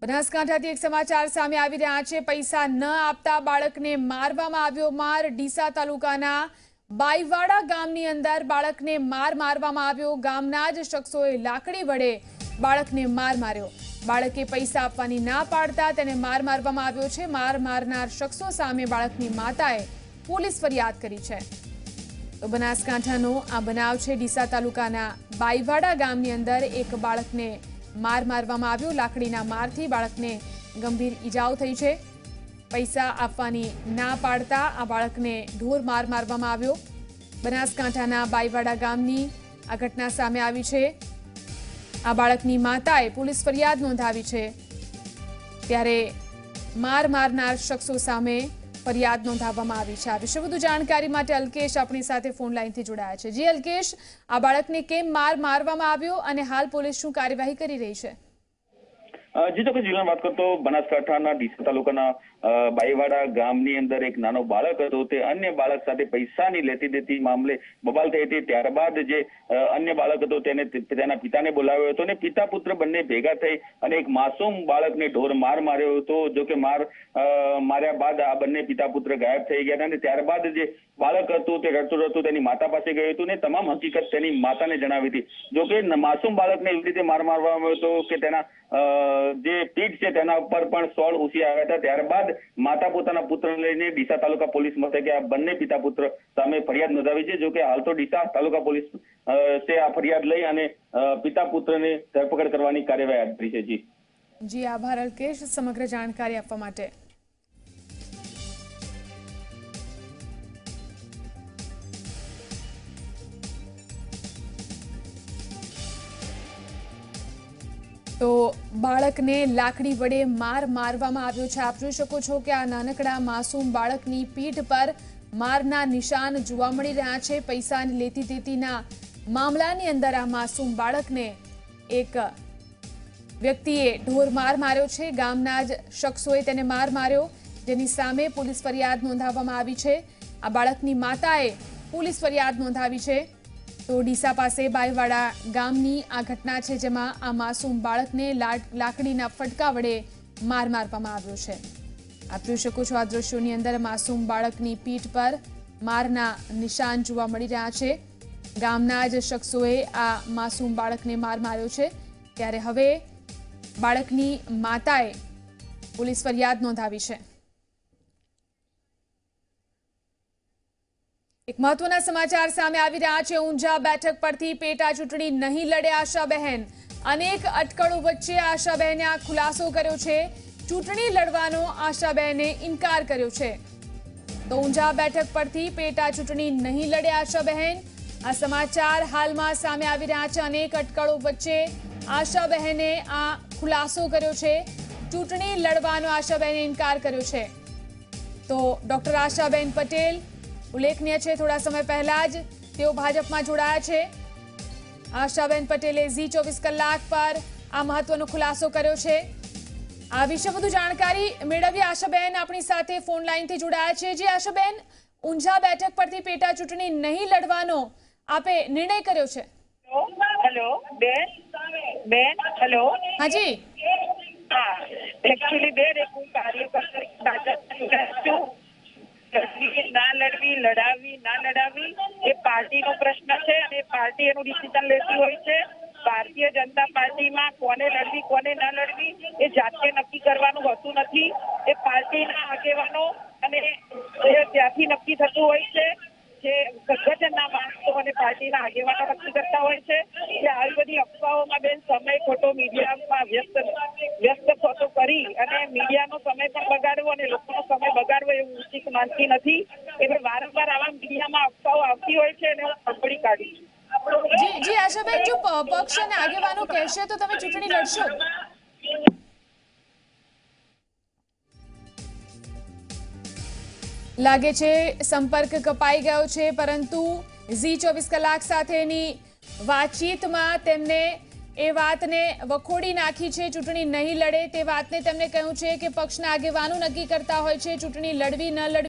બનાસકાંઠાથી એક સમાચાર સામે આવી રહ્યા છે। પૈસા ન આપતા બાળકને મારવામાં આવ્યો। માર ડીસા તાલુકાના બાઈવાડા ગામની અંદર બાળકને મારવામાં આવ્યો। ગામના જ શખ્સોએ લાકડી વડે બાળકને માર્યો। બાળકે પૈસા આપવાની ના પાડતા તેને મારવામાં આવ્યો છે। મારનાર શખ્સો સામે બાળકની માતાએ પોલીસ ફરિયાદ કરી છે। તો બનાસકાંઠાનો આ બનાવ છે। ડીસા તાલુકાના બાઈવાડા ગામની અંદર એક બાળકને મારવામાં આવ્યો। લાકડીના મારથી બાળકને ગંભીર ઈજાઓ થઈ છે। પૈસા આપવાની ના પાડતા આ બાળકને ઢોર મારવામાં આવ્યો। બનાસકાંઠાના બાઈવાડા ગામની આ ઘટના સામે આવી છે। આ બાળકની માતાએ પોલીસ ફરિયાદ નોંધાવી છે। ત્યારે મારનાર શખ્સો સામે ફરિયાદ નોંધાવવામાં આવી છે। આ વિશે વધુ જાણકારી માટે અલ્કેશ આપણી સાથે ફોન લાઈનથી જોડાયા છે। જી અલ્કેશ, આ બાળકને કેમ મારવામાં આવ્યો અને હાલ પોલીસ શું કાર્યવાહી કરી રહી છે? જી ચોક્કસ જીવન વાત કરતો બનાસકાંઠાના ડીસા તાલુકાના બાઈવાડા ગામની અંદર એક નાનો બાળક હતો। તે અન્ય બાળક સાથે પૈસાની લેતી દેતી મામલે બબાલ થઈ હતી। ત્યારબાદ જે અન્ય બાળક હતો તેને તેના પિતાને બોલાવ્યો હતો અને પિતા પુત્ર બંને ભેગા થઈ અને એક માસૂમ બાળકને ઢોર માર્યો હતો। જો કે માર્યા બાદ આ બંને પિતા પુત્ર ગાયબ થઈ ગયા હતા અને ત્યારબાદ જે બાળક હતું તે રડતું તેની માતા પાસે ગયું હતું ને તમામ હકીકત તેની માતાને જણાવી હતી। જો કે માસૂમ બાળકને એવી રીતે મારવામાં આવ્યો હતો કે તેના જે પીઠ છે તેના ઉપર પણ સોળ ઉસી આવ્યા હતા। ત્યારબાદ માતા પોતાના પુત્રને લઈને ડીસા તાલુકા પોલીસ મથકે આ બંને પિતા પુત્ર સામે ફરિયાદ નોંધાવી છે। જો કે હાલ તો ડીસા તાલુકા પોલીસ આ ફરિયાદ લઈ અને પિતા પુત્રને ધરપકડ કરવાની કાર્યવાહી હાથ ધરી છે। જી આભાર અલ્કેશ સમગ્ર જાણકારી આપવા માટે। તો બાળકને લાકડી વડે મારવામાં આવ્યો છે। આપ જોઈ શકો છો કે આ નાનકડા માસૂમ બાળકની પીઠ પર મારના નિશાન જોવા મળી રહ્યા છે। પૈસાની લેતી દેતીના મામલાની અંદર આ માસૂમ બાળકને એક વ્યક્તિએ ઢોર માર્યો છે। ગામના જ શખ્સોએ તેને માર્યો, જેની સામે પોલીસ ફરિયાદ નોંધાવવામાં આવી છે। આ બાળકની માતાએ પોલીસ ફરિયાદ નોંધાવી છે। તો ડીસા પાસે બાઈવાડા ગામની આ ઘટના છે, જેમાં આ માસૂમ બાળકને લાકડીના ફટકા વડે મારવામાં આવ્યો છે। આપ જોઈ શકો છો આ દ્રશ્યોની અંદર માસૂમ બાળકની પીઠ પર મારના નિશાન જોવા મળી રહ્યા છે। ગામના જ શખ્સોએ આ માસૂમ બાળકને માર્યો છે। ત્યારે હવે બાળકની માતાએ પોલીસ ફરિયાદ નોંધાવી છે। એક મહત્વના સમાચાર સામે આવી રહ્યા છે। ઊંઝા બેઠક પરથી પેટા ચૂંટણી નહીં લડે આશાબહેન। અનેક અટકળો વચ્ચે આશાબહેને આ ખુલાસો કર્યો છે। ચૂંટણી લડવાનો આશાબહેને ઇનકાર કર્યો છે। તો ઊંઝા બેઠક પરથી પેટા ચૂંટણી નહીં લડે આશાબહેન। આ સમાચાર હાલમાં સામે આવી રહ્યા છે। અનેક અટકળો વચ્ચે આશાબહેને આ ખુલાસો કર્યો છે। ચૂંટણી લડવાનો આશાબહેને ઇનકાર કર્યો છે। તો ડોક્ટર આશાબેન પટેલ ઉલ્લેખનીય છે, થોડા સમય પહેલા જ તેઓ ભાજપમાં જોડાયા છે। આશાબેન પટેલે ઝી24 કલાક પર આ મહત્વનો ખુલાસો કર્યો છે। આ વિશે વધુ જાણકારી મેળવી આશાબેન આપણી સાથે ફોન લાઈનથી જોડાયા છે। જે આશાબેન, ઊંઝા બેઠક પરથી પેટા ચૂંટણી નહીં લડવાનો આપે નિર્ણય કર્યો છે? હેલો બેન હેલો હાજી હા, એકચ્યુઅલી બેન એક હું કાર્યકર્તા ના લડવી લડાવી ના લડાવી એ પાર્ટીનો પ્રશ્ન છે અને પાર્ટી એનું ડિસિઝન લેતી હોય છે। ભારતીય જનતા પાર્ટીમાં કોને લડવી કોને ના લડવી એ જાતે નક્કી કરવાનું હોતું નથી। એ પાર્ટીના આગેવાનો અને ત્યાંથી નક્કી થતું હોય છે। જે સંગઠનના માણસો અને પાર્ટીના આગેવાનો નક્કી કરતા હોય છે। એટલે આવી બધી અફવાઓમાં બેન સમય ખોટો મીડિયામાં વ્યસ્ત ખોટો કરી અને મીડિયાનો સમય પણ બગાડવો અને લોકોનો સમય બગાડવો એવું ઉચિત માનતી નથી। એટલે વારંવાર આવા મીડિયામાં અફવાઓ આવતી હોય છે અને હું ખબડી કાઢી છું। જી આશાબેન, જો પક્ષ અને આગેવાનો કહેશે તો તમે ચૂંટણી લડશો? લાગે છે સંપર્ક કપાઈ ગયો છે, પરંતુ ઝી24 કલાક સાથેની વાતચીતમાં તેમને એ વાતને વખોડી નાખી છે। ચૂંટણી નહીં લડે તે વાતને તેમણે કહ્યું છે કે પક્ષના આગેવાનો નક્કી કરતા હોય છે ચૂંટણી લડવી ન લડવી।